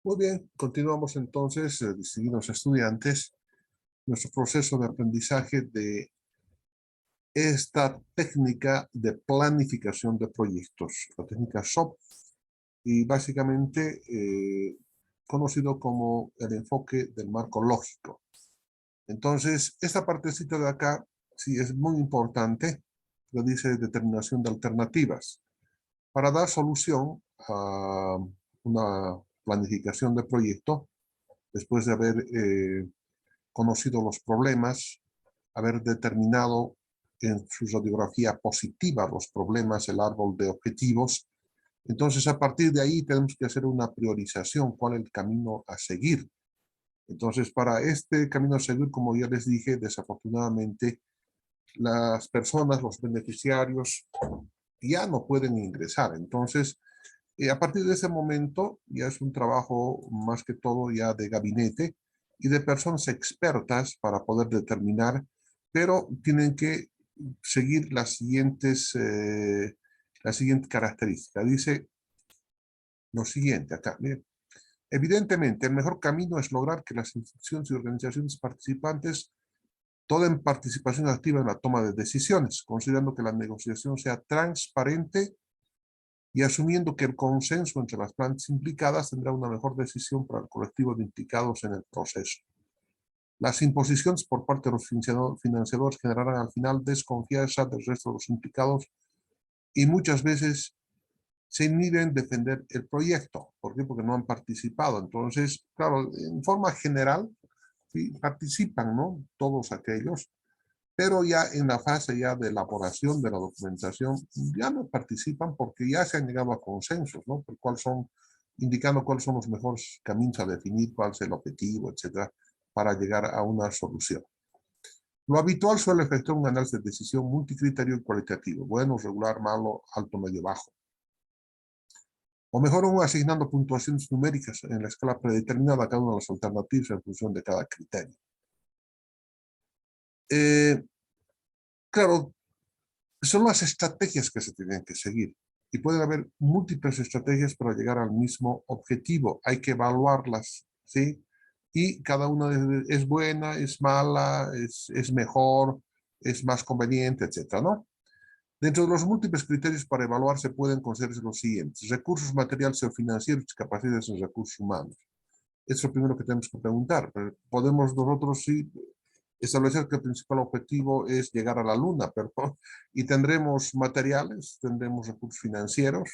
Muy bien, continuamos entonces, distinguidos estudiantes, nuestro proceso de aprendizaje de esta técnica de planificación de proyectos, la técnica SOP, y básicamente conocido como el enfoque del marco lógico. Entonces, esta partecita de acá sí es muy importante, lo dice determinación de alternativas. Para dar solución a una planificación de proyecto, después de haber conocido los problemas, haber determinado en su radiografía positiva los problemas, el árbol de objetivos. Entonces, a partir de ahí tenemos que hacer una priorización, cuál es el camino a seguir. Entonces, para este camino a seguir, como ya les dije, desafortunadamente, las personas, los beneficiarios, ya no pueden ingresar. Entonces, a partir de ese momento, ya es un trabajo más que todo ya de gabinete y de personas expertas para poder determinar, pero tienen que seguir la siguiente característica. Dice lo siguiente acá, miren. Evidentemente, el mejor camino es lograr que las instituciones y organizaciones participantes tomen participación activa en la toma de decisiones, considerando que la negociación sea transparente y asumiendo que el consenso entre las partes implicadas tendrá una mejor decisión para el colectivo de implicados en el proceso. Las imposiciones por parte de los financiadores generarán al final desconfianza del resto de los implicados y muchas veces se inhiben defender el proyecto. ¿Por qué? Porque no han participado. Entonces, claro, en forma general, sí, participan, ¿no? Todos aquellos, pero ya en la fase ya de elaboración de la documentación ya no participan porque ya se han llegado a consensos, ¿no? Indicando cuáles son los mejores caminos a definir, cuál es el objetivo, etcétera, para llegar a una solución. Lo habitual suele efectuar un análisis de decisión multicriterio y cualitativo, bueno, regular, malo, alto, medio, bajo. O mejor aún asignando puntuaciones numéricas en la escala predeterminada a cada una de las alternativas en función de cada criterio. Claro, son las estrategias que se tienen que seguir y pueden haber múltiples estrategias para llegar al mismo objetivo. Hay que evaluarlas, ¿sí? Y cada una es buena, es mala, es mejor, es más conveniente, etcétera, ¿no? Dentro de los múltiples criterios para evaluar se pueden considerar los siguientes: recursos materiales o financieros y capacidades en recursos humanos. Es lo primero que tenemos que preguntar. Podemos nosotros sí establecer que el principal objetivo es llegar a la luna, pero y tendremos materiales, tendremos recursos financieros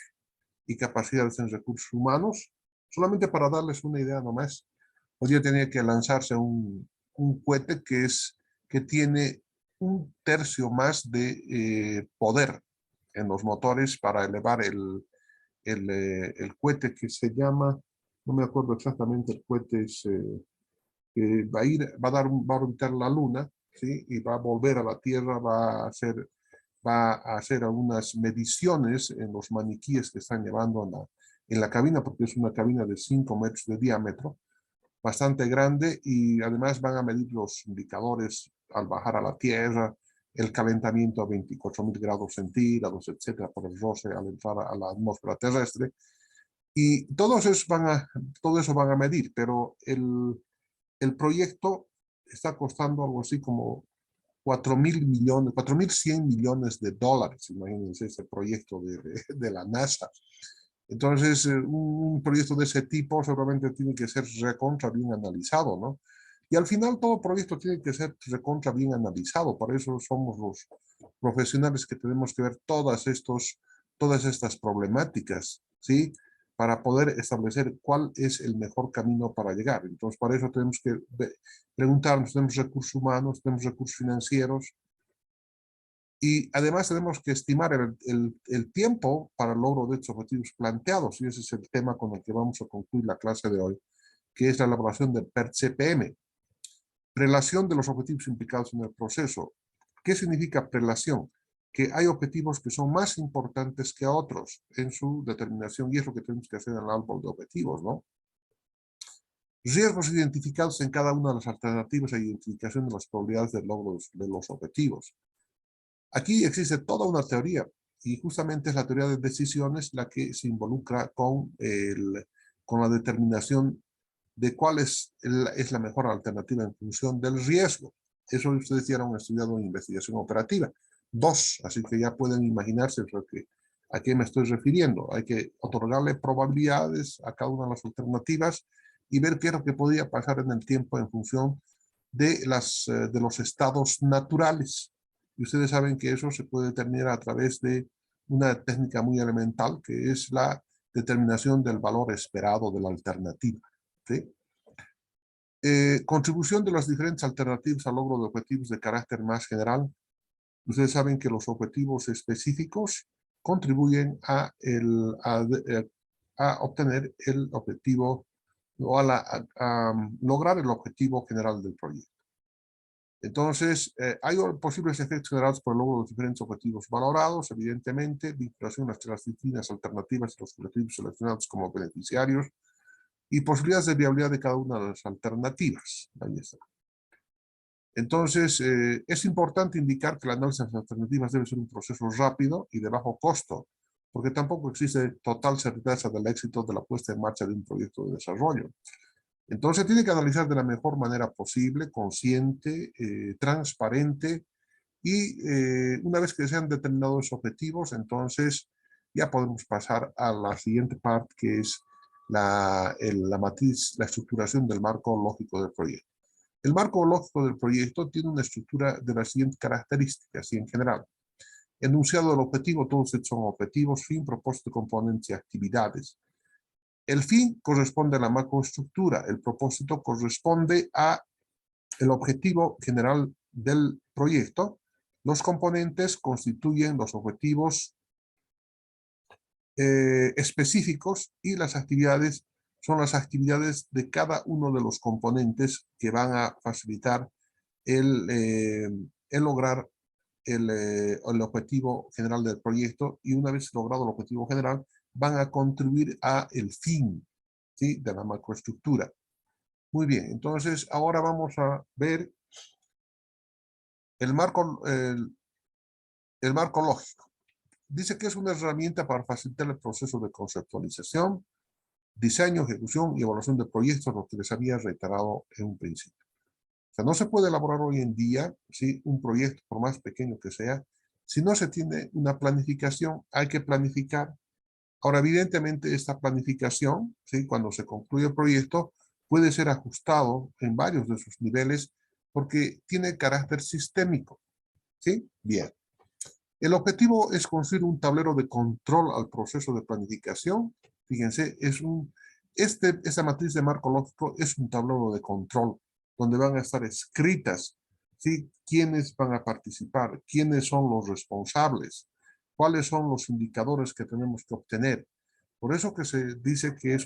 y capacidades en recursos humanos. Solamente para darles una idea nomás, podría tener que lanzarse un cohete que tiene un tercio más de poder en los motores para elevar el cohete que se llama, no me acuerdo exactamente, el cohete es... va a orbitar la Luna, ¿sí? Y va a volver a la Tierra, va a hacer algunas mediciones en los maniquíes que están llevando en la cabina, porque es una cabina de 5 metros de diámetro, bastante grande, y además van a medir los indicadores al bajar a la Tierra, el calentamiento a 24.000 grados centígrados, etcétera, por el roce al entrar a la atmósfera terrestre. Y todo eso van a medir, pero el proyecto está costando algo así como 4.100 millones de dólares. Imagínense ese proyecto de la NASA. Entonces, un proyecto de ese tipo seguramente tiene que ser recontra bien analizado, ¿no? Y al final todo proyecto tiene que ser recontra bien analizado. Para eso somos los profesionales que tenemos que ver todas estas problemáticas, ¿sí? Para poder establecer cuál es el mejor camino para llegar. Entonces, para eso tenemos que preguntarnos, tenemos recursos humanos, tenemos recursos financieros, y además tenemos que estimar el tiempo para el logro de estos objetivos planteados, y ese es el tema con el que vamos a concluir la clase de hoy, que es la elaboración del PERT-CPM. Prelación de los objetivos implicados en el proceso. ¿Qué significa prelación? Que hay objetivos que son más importantes que otros en su determinación, y es lo que tenemos que hacer en el árbol de objetivos, ¿no? Riesgos identificados en cada una de las alternativas e identificación de las probabilidades del logro de los objetivos. Aquí existe toda una teoría, y justamente es la teoría de decisiones la que se involucra con la determinación de cuál es la mejor alternativa en función del riesgo. Eso ustedes ya han estudiado en investigación operativa. 2, así que ya pueden imaginarse a qué me estoy refiriendo. Hay que otorgarle probabilidades a cada una de las alternativas y ver qué es lo que podría pasar en el tiempo en función de los estados naturales. Y ustedes saben que eso se puede determinar a través de una técnica muy elemental, que es la determinación del valor esperado de la alternativa. ¿Sí? Contribución de las diferentes alternativas al logro de objetivos de carácter más general. Ustedes saben que los objetivos específicos contribuyen a obtener el objetivo o a lograr el objetivo general del proyecto. Entonces, hay posibles efectos generados por el logro de los diferentes objetivos valorados, evidentemente, vinculación entre las disciplinas alternativas y los colectivos seleccionados como beneficiarios, y posibilidades de viabilidad de cada una de las alternativas. Ahí está. Entonces, es importante indicar que el análisis de las alternativas debe ser un proceso rápido y de bajo costo, porque tampoco existe total certeza del éxito de la puesta en marcha de un proyecto de desarrollo. Entonces, tiene que analizar de la mejor manera posible, consciente, transparente, y una vez que se han determinado esos objetivos, entonces ya podemos pasar a la siguiente parte, que es la matriz, la estructuración del marco lógico del proyecto. El marco lógico del proyecto tiene una estructura de las siguientes características, y en general. Enunciado del objetivo, todos estos son objetivos, fin, propósito, componentes y actividades. El fin corresponde a la macroestructura, el propósito corresponde a el objetivo general del proyecto. Los componentes constituyen los objetivos específicos y las actividades son las actividades de cada uno de los componentes que van a facilitar el lograr el objetivo general del proyecto, y una vez logrado el objetivo general van a contribuir a el fin, ¿sí?, de la macroestructura. Muy bien, entonces ahora vamos a ver el marco lógico. Dice que es una herramienta para facilitar el proceso de conceptualización, diseño, ejecución y evaluación de proyectos, lo que les había reiterado en un principio. O sea, no se puede elaborar hoy en día, ¿sí?, un proyecto, por más pequeño que sea, si no se tiene una planificación. Hay que planificar. Ahora, evidentemente, esta planificación, ¿sí?, cuando se concluye el proyecto, puede ser ajustado en varios de sus niveles porque tiene carácter sistémico. ¿Sí? Bien. El objetivo es construir un tablero de control al proceso de planificación. Fíjense, esta matriz de marco lógico es un tablero de control donde van a estar escritas, ¿sí?, quiénes van a participar, quiénes son los responsables, cuáles son los indicadores que tenemos que obtener. Por eso que se dice que,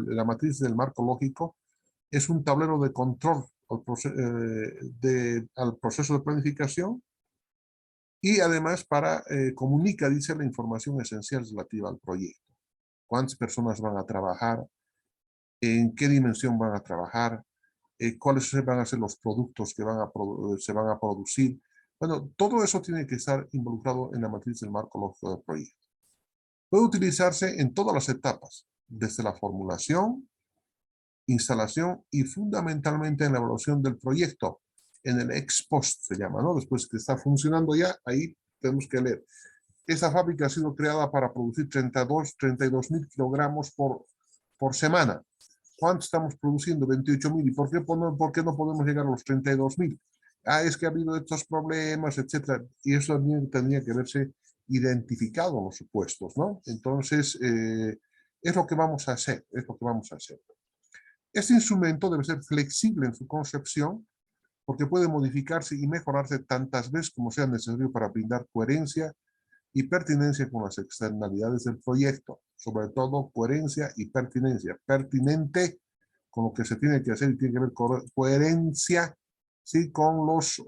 la matriz del marco lógico es un tablero de control al proceso de planificación, y además comunica, dice, la información esencial relativa al proyecto. Cuántas personas van a trabajar, en qué dimensión van a trabajar, cuáles van a ser los productos que se van a producir. Bueno, todo eso tiene que estar involucrado en la matriz del marco lógico del proyecto. Puede utilizarse en todas las etapas, desde la formulación, instalación y fundamentalmente en la evaluación del proyecto, en el ex post se llama, ¿no? Después que está funcionando ya, ahí tenemos que leer. Esta fábrica ha sido creada para producir 32.000 kilogramos por semana. ¿Cuánto estamos produciendo? 28.000. ¿Y por qué no podemos llegar a los 32.000? Es que ha habido estos problemas, etcétera. Y eso también tendría que verse identificado en los supuestos, ¿no? Entonces, es lo que vamos a hacer, Este instrumento debe ser flexible en su concepción, porque puede modificarse y mejorarse tantas veces como sea necesario para brindar coherencia y pertinencia con las externalidades del proyecto. Sobre todo, coherencia y pertinencia. Pertinente con lo que se tiene que hacer y tiene que ver con coherencia, ¿sí?, con los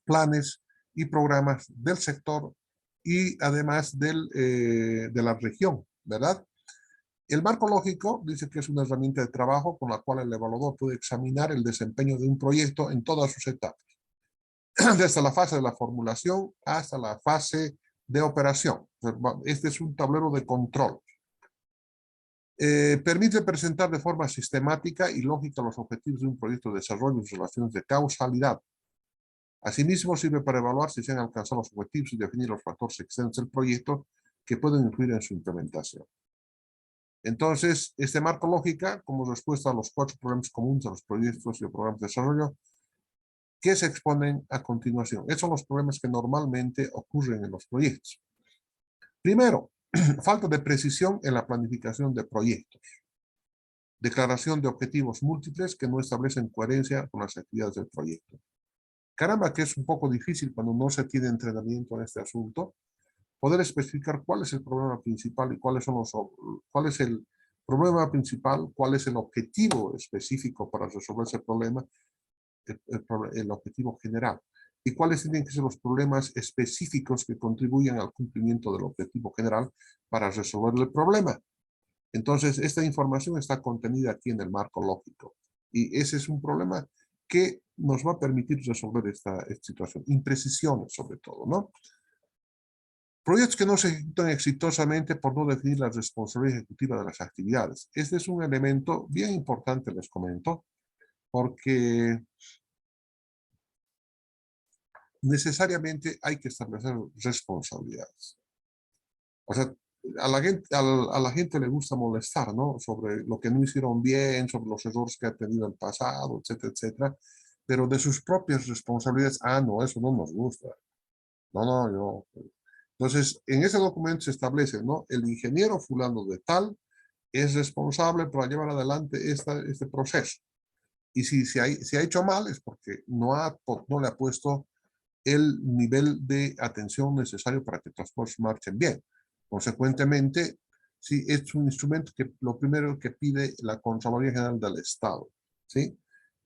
planes y programas del sector y además de la región, ¿verdad? El marco lógico dice que es una herramienta de trabajo con la cual el evaluador puede examinar el desempeño de un proyecto en todas sus etapas, desde la fase de la formulación hasta la fase de operación. Este es un tablero de control. Permite presentar de forma sistemática y lógica los objetivos de un proyecto de desarrollo y relaciones de causalidad. Asimismo, sirve para evaluar si se han alcanzado los objetivos y definir los factores externos del proyecto que pueden influir en su implementación. Entonces, este marco lógica, como respuesta a los 4 problemas comunes de los proyectos y programas de desarrollo, que se exponen a continuación. Esos son los problemas que normalmente ocurren en los proyectos. Primero, falta de precisión en la planificación de proyectos. Declaración de objetivos múltiples que no establecen coherencia con las actividades del proyecto. Caramba, que es un poco difícil cuando no se tiene entrenamiento en este asunto, poder especificar cuál es el problema principal y cuál es el problema principal, cuál es el objetivo específico para resolver ese problema, el objetivo general, y cuáles tienen que ser los problemas específicos que contribuyan al cumplimiento del objetivo general para resolver el problema. Entonces, esta información está contenida aquí en el marco lógico, y ese es un problema que nos va a permitir resolver esta situación. Imprecisiones, sobre todo, ¿no? Proyectos que no se ejecutan exitosamente por no definir la responsabilidad ejecutiva de las actividades. Este es un elemento bien importante, les comento, porque necesariamente hay que establecer responsabilidades. O sea, a la gente le gusta molestar, ¿no? Sobre lo que no hicieron bien, sobre los errores que ha tenido en el pasado, etcétera, etcétera. Pero de sus propias responsabilidades, no, eso no nos gusta. No, yo. Entonces, en ese documento se establece, ¿no? El ingeniero fulano de tal es responsable para llevar adelante este proceso. Y si se ha hecho mal es porque no le ha puesto el nivel de atención necesario para que los cosas marchen bien. Consecuentemente, sí, es un instrumento que lo primero que pide la Contraloría General del Estado, ¿sí?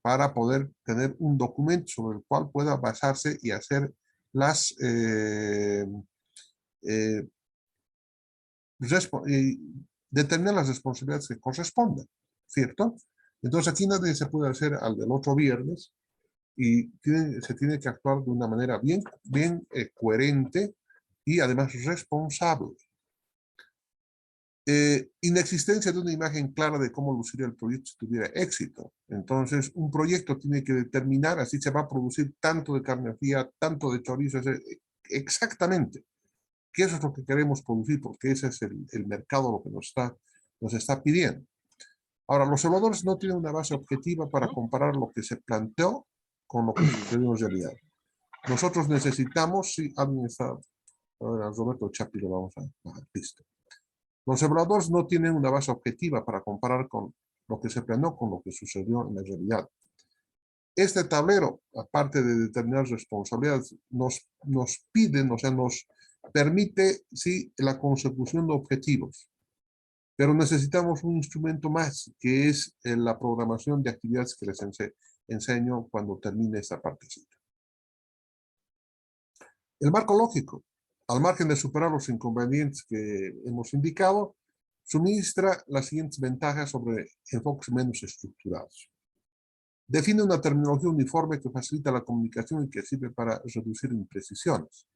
Para poder tener un documento sobre el cual pueda basarse y hacer las determinar las responsabilidades que corresponden, ¿cierto? Entonces aquí nadie se puede hacer al del otro viernes y se tiene que actuar de una manera bien coherente y además responsable. Inexistencia de una imagen clara de cómo luciría el proyecto si tuviera éxito. Entonces, un proyecto tiene que determinar, así se va a producir tanto de carne fría, tanto de chorizo, exactamente qué es lo que queremos producir, porque ese es el mercado lo que nos está pidiendo. Ahora, los evaluadores no tienen una base objetiva para comparar lo que se planteó con lo que sucedió en realidad. Nosotros necesitamos, si alguien está, a Roberto Chapi lo vamos a listo. Los evaluadores no tienen una base objetiva para comparar con lo que se planeó con lo que sucedió en la realidad. Este tablero, aparte de determinar responsabilidades, nos piden, o sea, nos permite, sí, la consecución de objetivos. Pero necesitamos un instrumento más, que es la programación de actividades que les enseño cuando termine esta partecita. El marco lógico, al margen de superar los inconvenientes que hemos indicado, suministra las siguientes ventajas sobre enfoques menos estructurados. Define una terminología uniforme que facilita la comunicación y que sirve para reducir imprecisiones.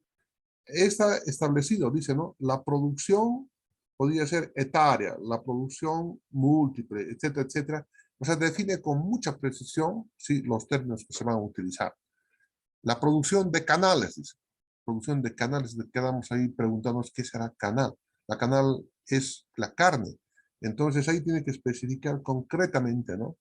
Está establecido, dice, ¿no? La producción podría ser etaria, la producción múltiple, etcétera, etcétera. O sea, define con mucha precisión, sí, los términos que se van a utilizar. La producción de canales, dice. Producción de canales, quedamos ahí preguntándonos qué será canal. La canal es la carne. Entonces ahí tiene que especificar concretamente, ¿no?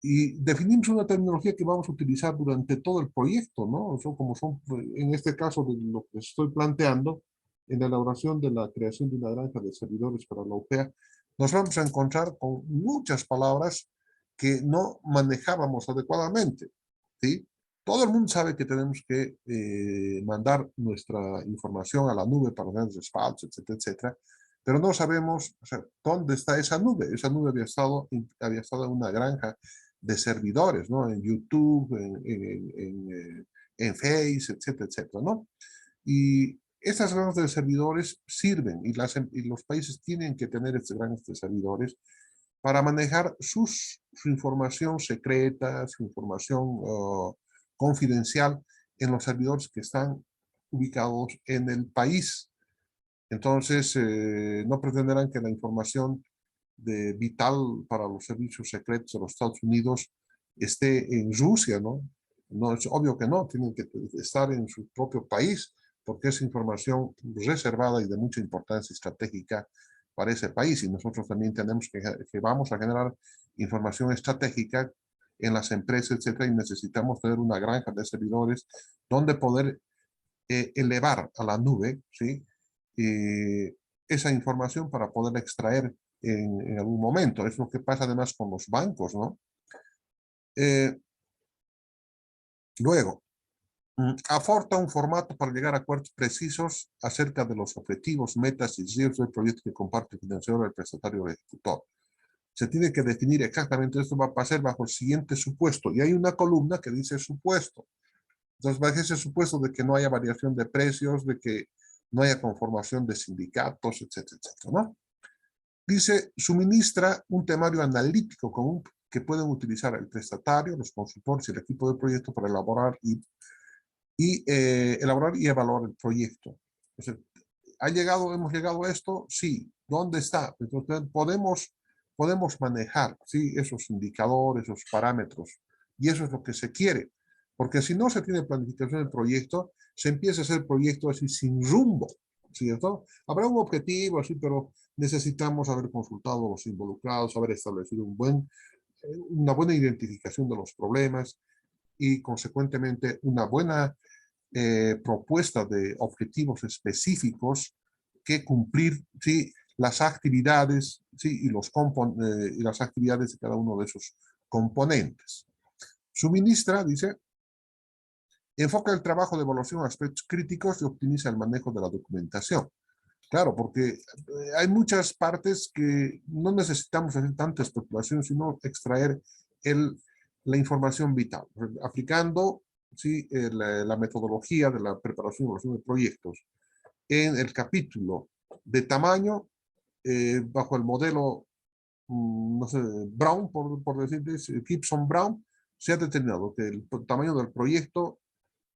Y definimos una terminología que vamos a utilizar durante todo el proyecto, ¿no? Como son, en este caso, de lo que estoy planteando, en la elaboración de la creación de una granja de servidores para la UPEA, nos vamos a encontrar con muchas palabras que no manejábamos adecuadamente, ¿sí? Todo el mundo sabe que tenemos que mandar nuestra información a la nube para tener respaldos, etcétera, etcétera, pero no sabemos, o sea, dónde está esa nube. Esa nube había estado en una granja de servidores, ¿no? En YouTube, en Face, etcétera, etcétera, ¿no? Y estas granjas de servidores sirven y los países tienen que tener estas granjas de servidores para manejar su información secreta, su información confidencial en los servidores que están ubicados en el país. Entonces, no pretenderán que la información vital para los servicios secretos de los Estados Unidos esté en Rusia, ¿no? No, es obvio que no, tienen que estar en su propio país, porque es información reservada y de mucha importancia estratégica para ese país. Y nosotros también tenemos que vamos a generar información estratégica en las empresas, etcétera, y necesitamos tener una granja de servidores donde poder elevar a la nube, ¿sí? Esa información para poder extraer en algún momento. Es lo que pasa además con los bancos, ¿no? Luego, aporta un formato para llegar a acuerdos precisos acerca de los objetivos, metas y riesgos del proyecto que comparte el financiero, el prestatario o el ejecutor. Se tiene que definir exactamente esto va a pasar bajo el siguiente supuesto. Y hay una columna que dice supuesto. Entonces, bajo ese supuesto de que no haya variación de precios, de que no haya conformación de sindicatos, etcétera, etcétera, ¿no? Dice, suministra un temario analítico común que pueden utilizar el prestatario, los consultores y el equipo de proyecto para elaborar elaborar y evaluar el proyecto. Entonces, hemos llegado a esto? Sí. ¿Dónde está? Entonces, podemos manejar, ¿sí? Esos indicadores, esos parámetros. Y eso es lo que se quiere. Porque si no se tiene planificación del proyecto, se empieza a hacer proyecto así sin rumbo, ¿cierto? Habrá un objetivo así, pero necesitamos haber consultado a los involucrados, haber establecido una buena identificación de los problemas y, consecuentemente, una buena propuesta de objetivos específicos que cumplir, ¿sí? Las actividades, ¿sí? Y las actividades de cada uno de esos componentes. Suministra, dice, enfoca el trabajo de evaluación a aspectos críticos y optimiza el manejo de la documentación. Claro, porque hay muchas partes que no necesitamos hacer tanta especulación, sino extraer la información vital, aplicando, ¿sí? La metodología de la preparación y evaluación de proyectos en el capítulo de tamaño, bajo el modelo, no sé, Brown, por decirte, Gibson-Brown, se ha determinado que el tamaño del proyecto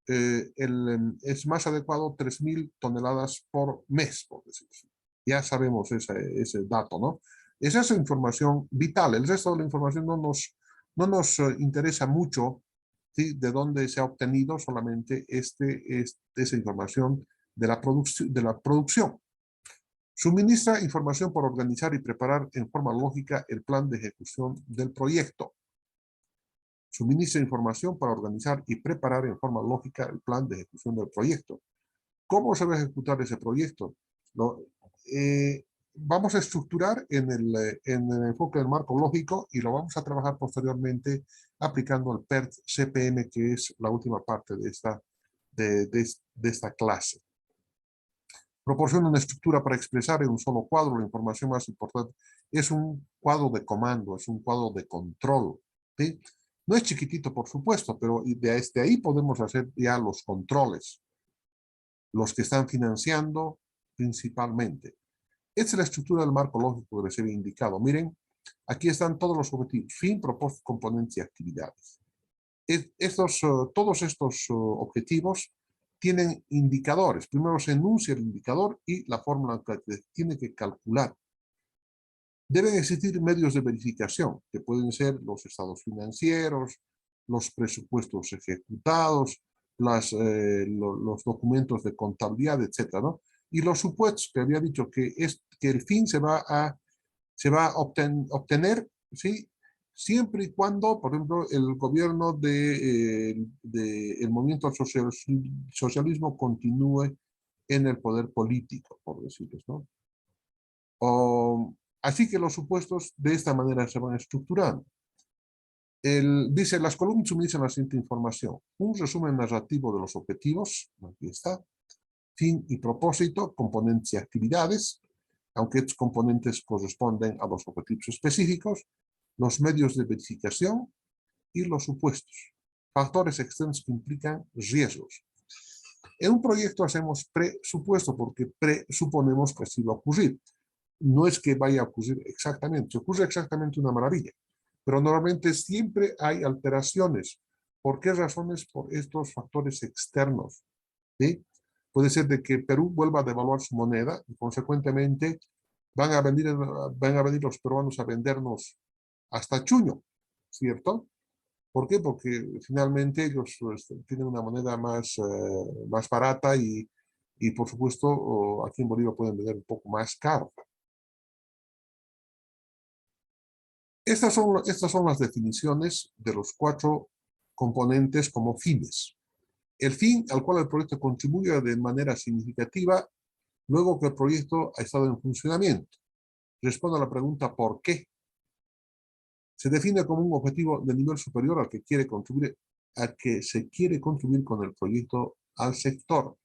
es más adecuado 3.000 toneladas por mes, por decirlo así. Ya sabemos ese dato, ¿no? Esa es información vital. El resto de la información no nos interesa mucho, ¿sí? De dónde se ha obtenido, solamente esa información de la producción. Suministra información para organizar y preparar en forma lógica el plan de ejecución del proyecto. Suministra información para organizar y preparar en forma lógica el plan de ejecución del proyecto. ¿Cómo se va a ejecutar ese proyecto? Vamos a estructurar en el enfoque del marco lógico y lo vamos a trabajar posteriormente aplicando el PERT-CPM, que es la última parte de esta clase. Proporciona una estructura para expresar en un solo cuadro la información más importante. Es un cuadro de comando, es un cuadro de control, ¿sí? No es chiquitito, por supuesto, pero desde ahí podemos hacer ya los controles, los que están financiando principalmente. Esta es la estructura del marco lógico que les he indicado. Miren, aquí están todos los objetivos, fin, propósito, componentes y actividades. Todos estos objetivos tienen indicadores. Primero se enuncia el indicador y la fórmula que tiene que calcular. Deben existir medios de verificación, que pueden ser los estados financieros, los presupuestos ejecutados, los documentos de contabilidad, etcétera, ¿no? Y los supuestos que había dicho que el fin se va a obtener, ¿sí? Siempre y cuando, por ejemplo, el gobierno del movimiento socialismo continúe en el poder político, por decirlo, ¿no? Así que los supuestos de esta manera se van estructurando. Dice, las columnas suministran la siguiente información. Un resumen narrativo de los objetivos, aquí está, fin y propósito, componentes y actividades, aunque estos componentes corresponden a los objetivos específicos, los medios de verificación y los supuestos. Factores externos que implican riesgos. En un proyecto hacemos presupuesto porque presuponemos que así va a ocurrir. No es que vaya a ocurrir exactamente, si ocurre exactamente una maravilla, pero normalmente siempre hay alteraciones. ¿Por qué razones? Por estos factores externos, ¿sí? Puede ser de que Perú vuelva a devaluar su moneda y consecuentemente van a venir los peruanos a vendernos hasta chuño, ¿cierto? ¿Por qué? Porque finalmente ellos tienen una moneda más barata y por supuesto aquí en Bolivia pueden vender un poco más caro. Estas son las definiciones de los 4 componentes como fines. El fin al cual el proyecto contribuye de manera significativa luego que el proyecto ha estado en funcionamiento. Responde a la pregunta ¿por qué? Se define como un objetivo de nivel superior al que se quiere contribuir con el proyecto al sector.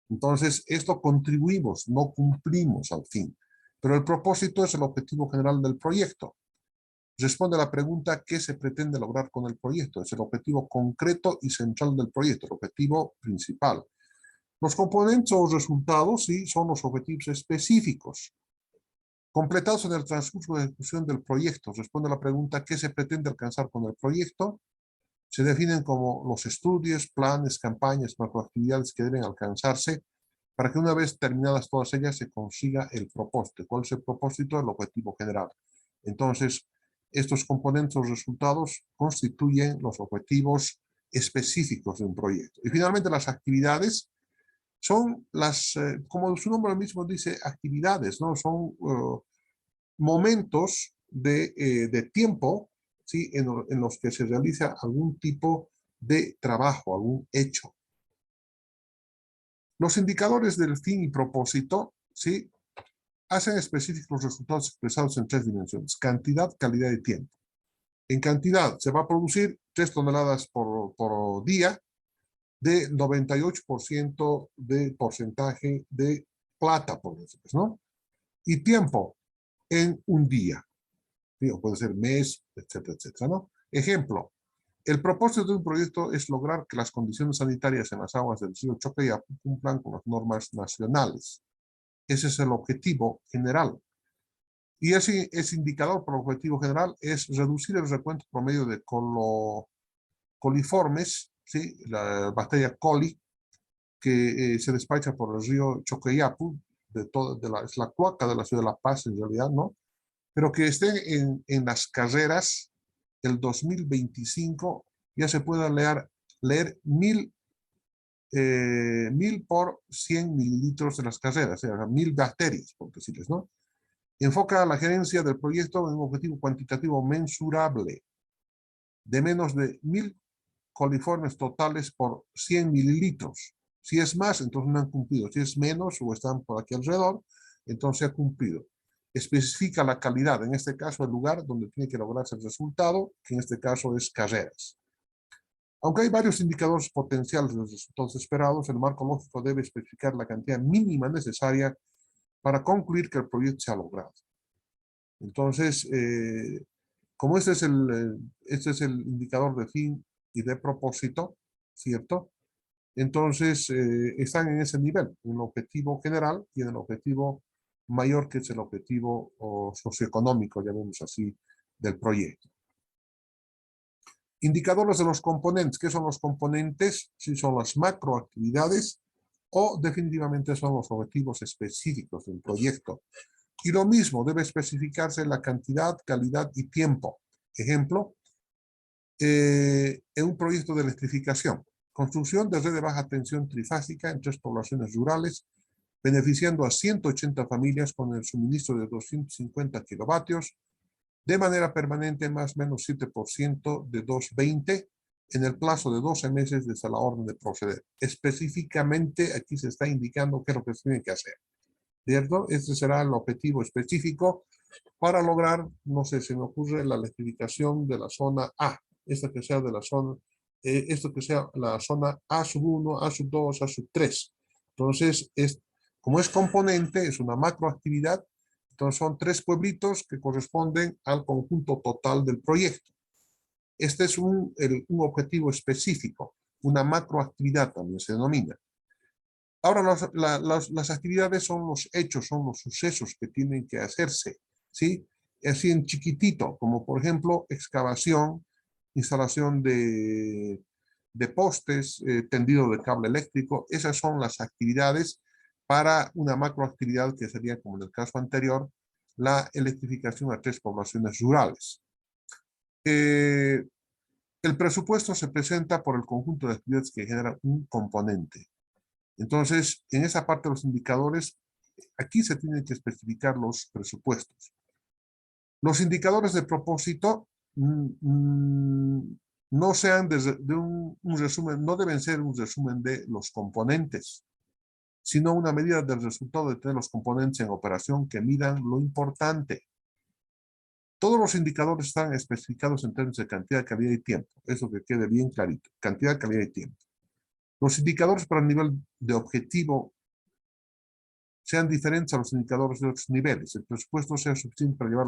Entonces, esto contribuimos, no cumplimos al fin. Pero el propósito es el objetivo general del proyecto. Responde a la pregunta ¿qué se pretende lograr con el proyecto? Es el objetivo concreto y central del proyecto, el objetivo principal. Los componentes o resultados sí son los objetivos específicos, completados en el transcurso de ejecución del proyecto. Responde a la pregunta ¿qué se pretende alcanzar con el proyecto? Se definen como los estudios, planes, campañas, macroactividades que deben alcanzarse para que una vez terminadas todas ellas se consiga el propósito. ¿Cuál es el propósito? El objetivo general. Entonces, estos componentes o resultados constituyen los objetivos específicos de un proyecto. Y finalmente las actividades son como su nombre mismo dice, actividades, ¿no? Son momentos de tiempo, ¿sí? En los que se realiza algún tipo de trabajo, algún hecho. Los indicadores del fin y propósito, ¿sí? Hacen específicos los resultados expresados en 3 dimensiones: cantidad, calidad y tiempo. En cantidad, se va a producir 3 toneladas por día de 98% de porcentaje de plata, por ejemplo, ¿no? Y tiempo, en un día. ¿Sí? O puede ser mes, etcétera, etcétera, ¿no? Ejemplo, el propósito de un proyecto es lograr que las condiciones sanitarias en las aguas del río Choqueyapu cumplan con las normas nacionales. Ese es el objetivo general. Y ese indicador por objetivo general es reducir el recuento promedio de coliformes, ¿sí? La bacteria coli, que se despacha por el río Choqueyapu, es la cloaca de la ciudad de La Paz en realidad, ¿no? Pero que estén en las carreras el 2025 ya se pueda leer 1000 por 100 mililitros de las carreras, o sea, 1000 bacterias, por decirles, ¿no? Enfoca a la gerencia del proyecto en un objetivo cuantitativo mensurable de menos de 1000 coliformes totales por 100 mililitros. Si es más, entonces no han cumplido. Si es menos o están por aquí alrededor, entonces ha cumplido. Especifica la calidad, en este caso el lugar donde tiene que lograrse el resultado, que en este caso es carreras. Aunque hay varios indicadores potenciales de los resultados esperados, el marco lógico debe especificar la cantidad mínima necesaria para concluir que el proyecto se ha logrado. Entonces, como este es el indicador de fin y de propósito, ¿cierto? Entonces, están en ese nivel, un objetivo general y en el objetivo mayor, que es el objetivo socioeconómico, llamemos así, del proyecto. Indicadores de los componentes. ¿Qué son los componentes? Si son las macroactividades o definitivamente son los objetivos específicos del proyecto. Y lo mismo, debe especificarse la cantidad, calidad y tiempo. Ejemplo, en un proyecto de electrificación. Construcción de red de baja tensión trifásica en 3 poblaciones rurales, beneficiando a 180 familias con el suministro de 250 kilovatios, de manera permanente más o menos 7% de 220 en el plazo de 12 meses desde la orden de proceder. Específicamente aquí se está indicando qué es lo que se tiene que hacer, ¿cierto? Este será el objetivo específico para lograr, no sé, se me ocurre la electrificación de la zona A, esto que sea la zona A1, A2, A3. Entonces, como es componente, es una macroactividad, entonces son 3 pueblitos que corresponden al conjunto total del proyecto. Este es un objetivo específico, una macroactividad también se denomina. Ahora, las actividades son los hechos, son los sucesos que tienen que hacerse, ¿sí? Así en chiquitito, como por ejemplo excavación, instalación de de postes, tendido de cable eléctrico. Esas son las actividades para una macroactividad que sería, como en el caso anterior, la electrificación a 3 poblaciones rurales. El presupuesto se presenta por el conjunto de actividades que generan un componente. Entonces, en esa parte de los indicadores, aquí se tienen que especificar los presupuestos. Los indicadores de propósito no sean de un resumen, no deben ser un resumen de los componentes, sino una medida del resultado de tener los componentes en operación que midan lo importante. Todos los indicadores están especificados en términos de cantidad, calidad y tiempo. Eso que quede bien clarito. Cantidad, calidad y tiempo. Los indicadores para el nivel de objetivo sean diferentes a los indicadores de otros niveles. El presupuesto sea suficiente para llevar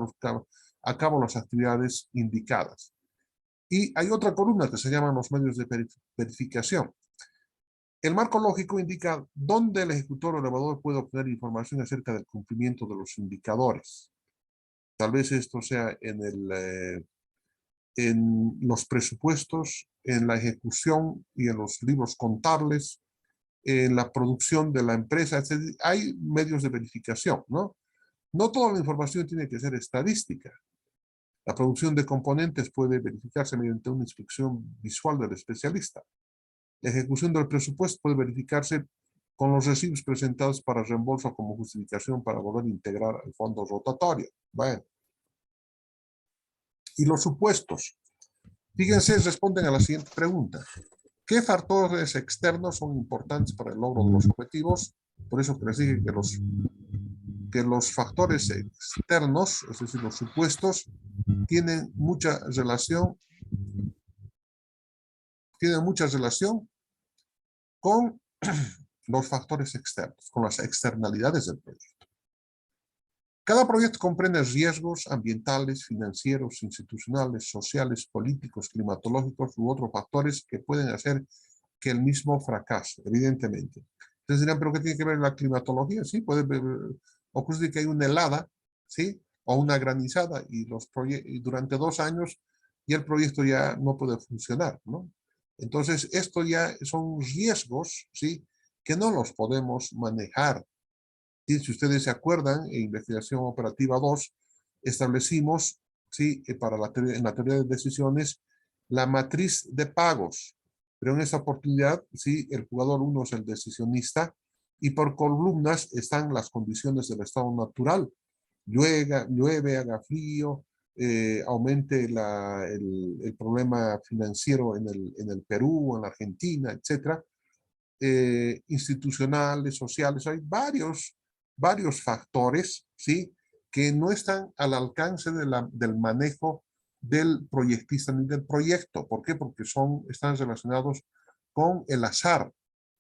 a cabo las actividades indicadas. Y hay otra columna que se llama los medios de verificación. El marco lógico indica dónde el ejecutor o evaluador puede obtener información acerca del cumplimiento de los indicadores. Tal vez esto sea en los presupuestos, en la ejecución y en los libros contables, en la producción de la empresa. Hay medios de verificación, ¿no? No toda la información tiene que ser estadística. La producción de componentes puede verificarse mediante una inspección visual del especialista. La ejecución del presupuesto puede verificarse con los recibos presentados para reembolso como justificación para volver a integrar el fondo rotatorio. Bueno. Y los supuestos. Fíjense, responden a la siguiente pregunta. ¿Qué factores externos son importantes para el logro de los objetivos? Por eso que les dije que los factores externos, es decir, los supuestos, tienen mucha relación con los factores externos, con las externalidades del proyecto. Cada proyecto comprende riesgos ambientales, financieros, institucionales, sociales, políticos, climatológicos u otros factores que pueden hacer que el mismo fracase, evidentemente. Entonces dirán, ¿pero qué tiene que ver la climatología? Sí, puede ocurrir que hay una helada, ¿sí? O una granizada y durante 2 años y el proyecto ya no puede funcionar, ¿no? Entonces, esto ya son riesgos, ¿sí? Que no los podemos manejar. Y si ustedes se acuerdan, en Investigación Operativa 2, establecimos, ¿sí? En la teoría de decisiones, la matriz de pagos. Pero en esta oportunidad, sí, el jugador 1 es el decisionista y por columnas están las condiciones del estado natural. Llueve, haga frío, aumente el problema financiero en el Perú, en la Argentina, etcétera. Institucionales, sociales, hay varios factores, ¿sí? Que no están al alcance del manejo del proyectista ni del proyecto. ¿Por qué? Porque están relacionados con el azar,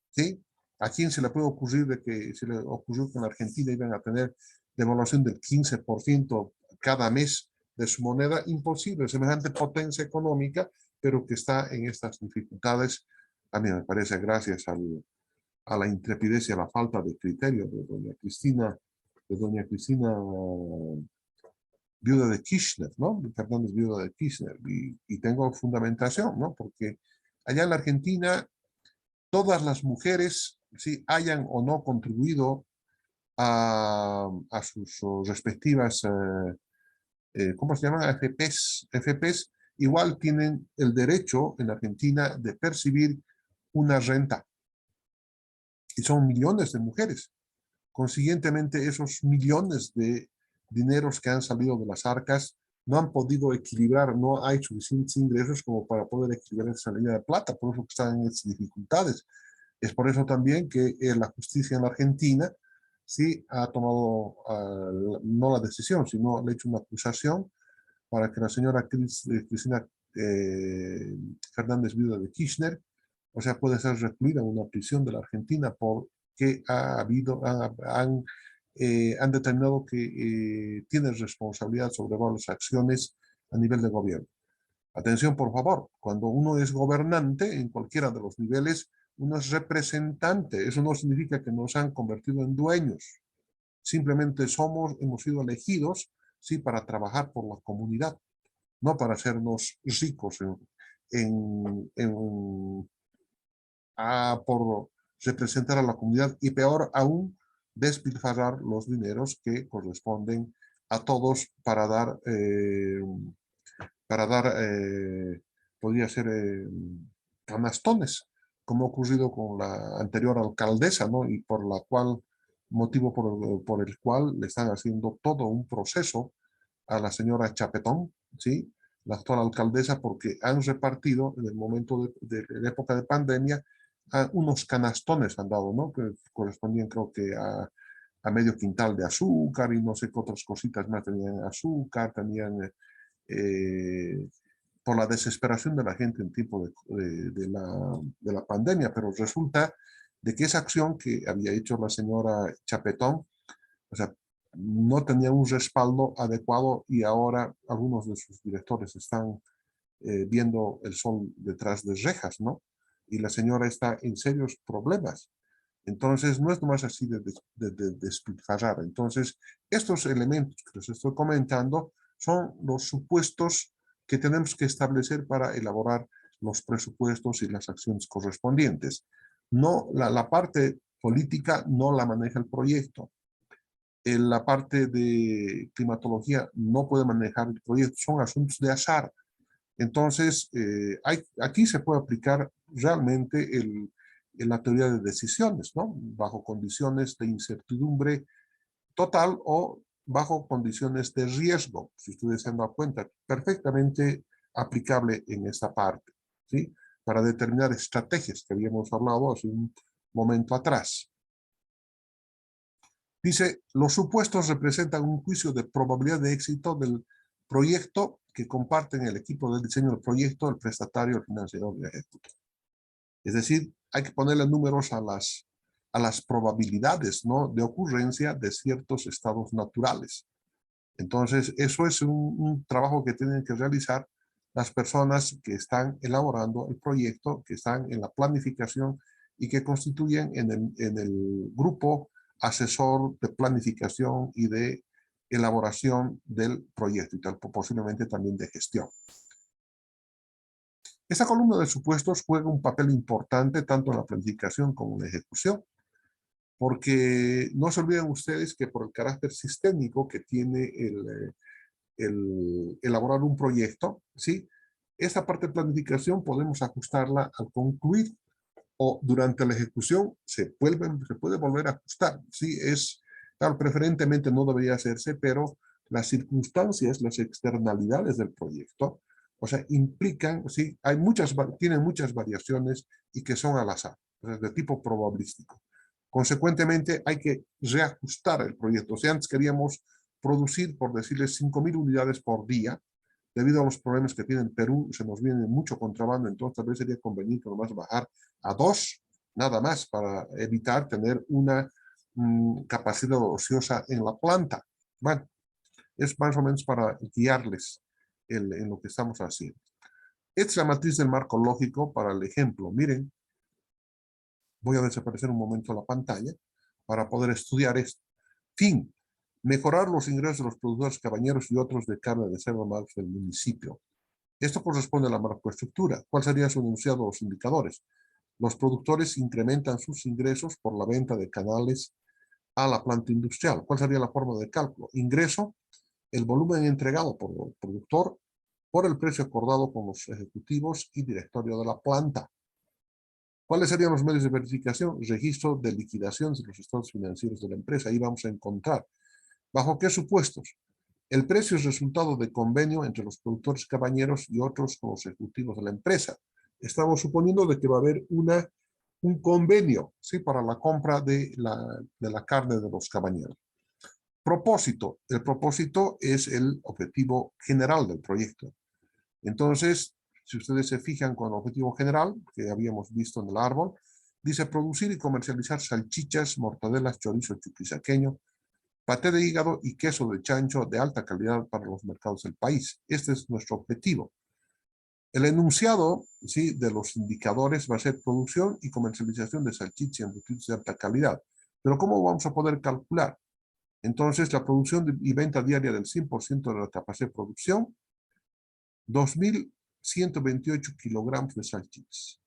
¿sí? ¿A quién se le puede ocurrir se le ocurrió que en Argentina iban a tener devaluación del 15% cada mes de su moneda? Imposible, semejante potencia económica, pero que está en estas dificultades. A mí me parece, gracias a la intrepidez y a la falta de criterio de doña Cristina viuda de Kirchner, ¿no? Fernández viuda de Kirchner. Y tengo fundamentación, ¿no? Porque allá en la Argentina, todas las mujeres, ¿sí? Hayan o no contribuido a sus respectivas, ¿cómo se llaman? FPs, igual tienen el derecho en Argentina de percibir una renta. Y son millones de mujeres. Consiguientemente, esos millones de dineros que han salido de las arcas no han podido equilibrar, no hay suficientes ingresos como para poder equilibrar esa salida de plata, por eso que están en esas dificultades. Es por eso también que la justicia en la Argentina sí ha tomado no la decisión, sino le ha hecho una acusación para que la señora Cristina Fernández, viuda de Kirchner, o sea, puede ser recluida en una prisión de la Argentina porque han determinado que tiene responsabilidad sobre varias acciones a nivel de gobierno. Atención, por favor, cuando uno es gobernante en cualquiera de los niveles, uno es representante. Eso no significa que nos han convertido en dueños. Simplemente hemos sido elegidos, sí, para trabajar por la comunidad, no para hacernos ricos por representar a la comunidad y peor aún, despilfarrar los dineros que corresponden a todos podría ser canastones, como ha ocurrido con la anterior alcaldesa, ¿no? Y por la cual, motivo por el cual le están haciendo todo un proceso a la señora Chapetón, ¿sí? La actual alcaldesa, porque han repartido en el momento de la época de pandemia unos canastones han dado, ¿no? Que correspondían creo que a medio quintal de azúcar y no sé qué otras cositas más tenían azúcar, tenían por la desesperación de la gente en tiempo de la pandemia, pero resulta de que esa acción que había hecho la señora Chapetón, o sea, no tenía un respaldo adecuado y ahora algunos de sus directores están viendo el sol detrás de rejas, ¿no? Y la señora está en serios problemas. Entonces, no es nomás así de despilfarrar. Entonces, estos elementos que les estoy comentando son los supuestos que tenemos que establecer para elaborar los presupuestos y las acciones correspondientes. No, la parte política no la maneja el proyecto. La parte de climatología no puede manejar el proyecto, son asuntos de azar. Entonces, aquí se puede aplicar realmente la teoría de decisiones, ¿no? Bajo condiciones de incertidumbre total o bajo condiciones de riesgo, si ustedes se han dado cuenta, perfectamente aplicable en esta parte, ¿sí? Para determinar estrategias que habíamos hablado hace un momento atrás. Dice, los supuestos representan un juicio de probabilidad de éxito del proyecto que comparten el equipo de diseño del proyecto, el prestatario, el financiador y el ejecutor. Es decir, hay que ponerle números a las probabilidades, ¿no?, de ocurrencia de ciertos estados naturales. Entonces, eso es un trabajo que tienen que realizar las personas que están elaborando el proyecto, que están en la planificación y que constituyen en el grupo asesor de planificación y de elaboración del proyecto y tal, posiblemente también de gestión. Esta columna de supuestos juega un papel importante tanto en la planificación como en la ejecución, porque no se olviden ustedes que por el carácter sistémico que tiene el elaborar un proyecto, ¿sí? Esta parte de planificación podemos ajustarla al concluir o durante la ejecución se puede volver a ajustar, ¿sí? Claro, preferentemente no debería hacerse, pero las circunstancias, las externalidades del proyecto, o sea, implican, ¿sí? Tienen muchas variaciones y que son al azar, o sea, de tipo probabilístico. Consecuentemente, hay que reajustar el proyecto. O sea, antes queríamos producir, por decirles, 5,000 unidades por día. Debido a los problemas que tiene Perú, se nos viene mucho contrabando, entonces tal vez sería conveniente nomás bajar a 2, nada más, para evitar tener una capacidad ociosa en la planta. Bueno, es más o menos para guiarles en lo que estamos haciendo. Esta es la matriz del marco lógico para el ejemplo. Miren, voy a desaparecer un momento la pantalla para poder estudiar esto. Fin. Mejorar los ingresos de los productores cabañeros y otros de carne de cerdo más del municipio. Esto corresponde a la macroestructura. ¿Cuál sería su enunciado o los indicadores? Los productores incrementan sus ingresos por la venta de canales a la planta industrial. ¿Cuál sería la forma de cálculo? Ingreso, el volumen entregado por el productor por el precio acordado con los ejecutivos y directorio de la planta. ¿Cuáles serían los medios de verificación? Registro de liquidación de los estados financieros de la empresa. Ahí vamos a encontrar. ¿Bajo qué supuestos? El precio es resultado de convenio entre los productores cabañeros y otros con los ejecutivos de la empresa. Estamos suponiendo de que va a haber un convenio, ¿sí?, para la compra de la carne de los cabañeros. Propósito. El propósito es el objetivo general del proyecto. Entonces, si ustedes se fijan con el objetivo general, que habíamos visto en el árbol, dice producir y comercializar salchichas, mortadelas, chorizo chuquisaqueño, paté de hígado y queso de chancho de alta calidad para los mercados del país. Este es nuestro objetivo. El enunciado, ¿sí?, de los indicadores va a ser producción y comercialización de salchichas y embutidos de alta calidad. Pero ¿cómo vamos a poder calcular? Entonces, la producción y venta diaria del 100% de la capacidad de producción, 2,000 128 kilogramos de salchichas,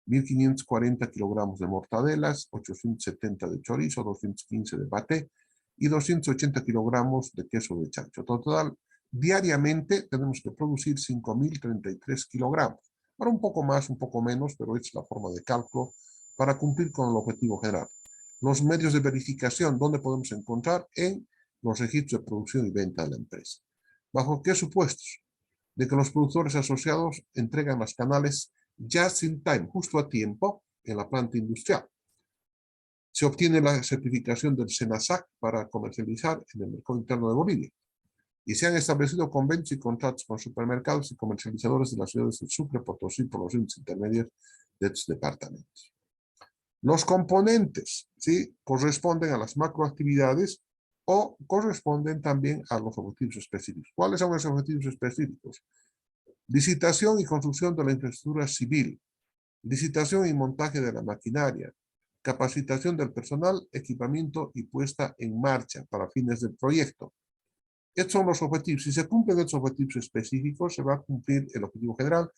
1.540 kilogramos de mortadelas, 870 de chorizo, 215 de paté y 280 kilogramos de queso de chancho. Total, diariamente tenemos que producir 5.033 kilogramos. Ahora un poco más, un poco menos, pero es la forma de cálculo para cumplir con el objetivo general. Los medios de verificación, ¿dónde podemos encontrar? En los registros de producción y venta de la empresa. ¿Bajo qué supuestos? De que los productores asociados entregan los canales just in time, justo a tiempo, en la planta industrial. Se obtiene la certificación del SENASAC para comercializar en el mercado interno de Bolivia. Y se han establecido convenios y contratos con supermercados y comercializadores de las ciudades de Sucre, Potosí, por los índices intermedios de estos departamentos. Los componentes, ¿sí?, corresponden a las macroactividades o corresponden también a los objetivos específicos. ¿Cuáles son los objetivos específicos? Licitación y construcción de la infraestructura civil, licitación y montaje de la maquinaria, capacitación del personal, equipamiento y puesta en marcha para fines del proyecto. Estos son los objetivos. Si se cumplen estos objetivos específicos, se va a cumplir el objetivo general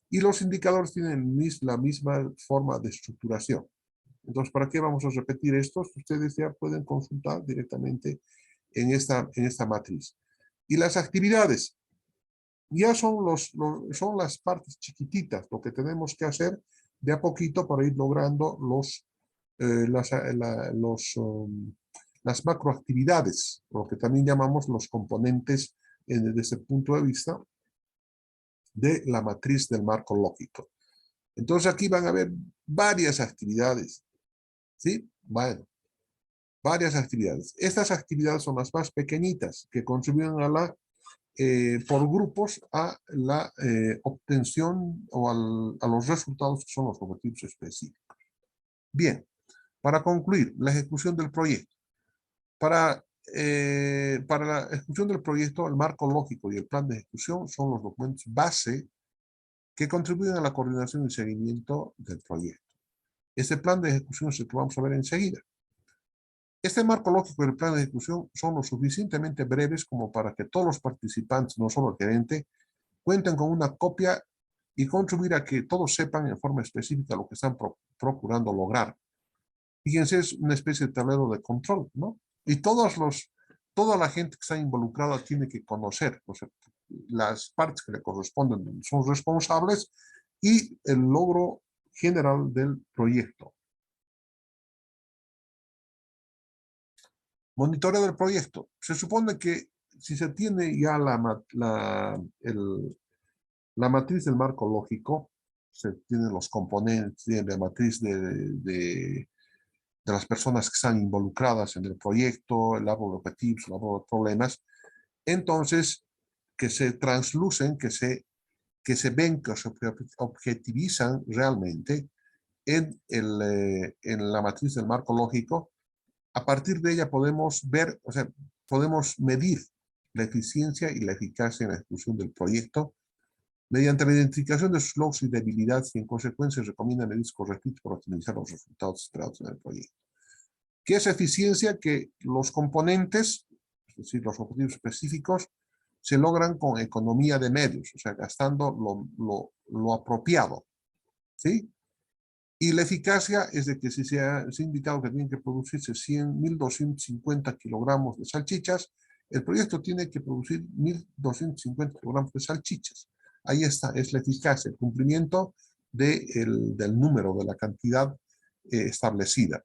y los indicadores tienen la misma forma de estructuración. Entonces, ¿para qué vamos a repetir esto? Ustedes ya pueden consultar directamente en esta matriz. Y las actividades ya son las partes chiquititas, lo que tenemos que hacer de a poquito para ir logrando las macroactividades, lo que también llamamos los componentes desde ese punto de vista de la matriz del marco lógico. Entonces aquí van a haber varias actividades, ¿sí? Bueno, varias actividades. Estas actividades son las más pequeñitas que contribuyen por grupos a la obtención o a los resultados que son los objetivos específicos. Bien, para concluir, la ejecución del proyecto. Para la ejecución del proyecto, el marco lógico y el plan de ejecución son los documentos base que contribuyen a la coordinación y seguimiento del proyecto. Este plan de ejecución es el que vamos a ver enseguida. Este marco lógico y el plan de ejecución son lo suficientemente breves como para que todos los participantes, no solo el gerente, cuenten con una copia y contribuir a que todos sepan en forma específica lo que están procurando lograr. Fíjense, es una especie de tablero de control, ¿no? Y toda la gente que está involucrada tiene que conocer, o sea, las partes que le corresponden son responsables y el logro general del proyecto. Monitoreo del proyecto. Se supone que si se tiene ya la matriz del marco lógico, se tienen los componentes, tiene la matriz de las personas que están involucradas en el proyecto, el árbol de objetivos, el árbol de problemas, entonces que se translucen, que se ven, que se objetivizan realmente en la matriz del marco lógico. A partir de ella podemos ver, o sea, podemos medir la eficiencia y la eficacia en la ejecución del proyecto mediante la identificación de sus logros y debilidades y en consecuencia recomienda medidas correctivas para optimizar los resultados esperados en el proyecto. ¿Qué es eficiencia? Que los componentes, es decir, los objetivos específicos, se logran con economía de medios, o sea, gastando lo apropiado, ¿sí? Y la eficacia es de que si se ha indicado que tienen que producirse 1.250 kilogramos de salchichas, el proyecto tiene que producir 1.250 kilogramos de salchichas. Ahí está, es la eficacia, el cumplimiento del número, de la cantidad establecida.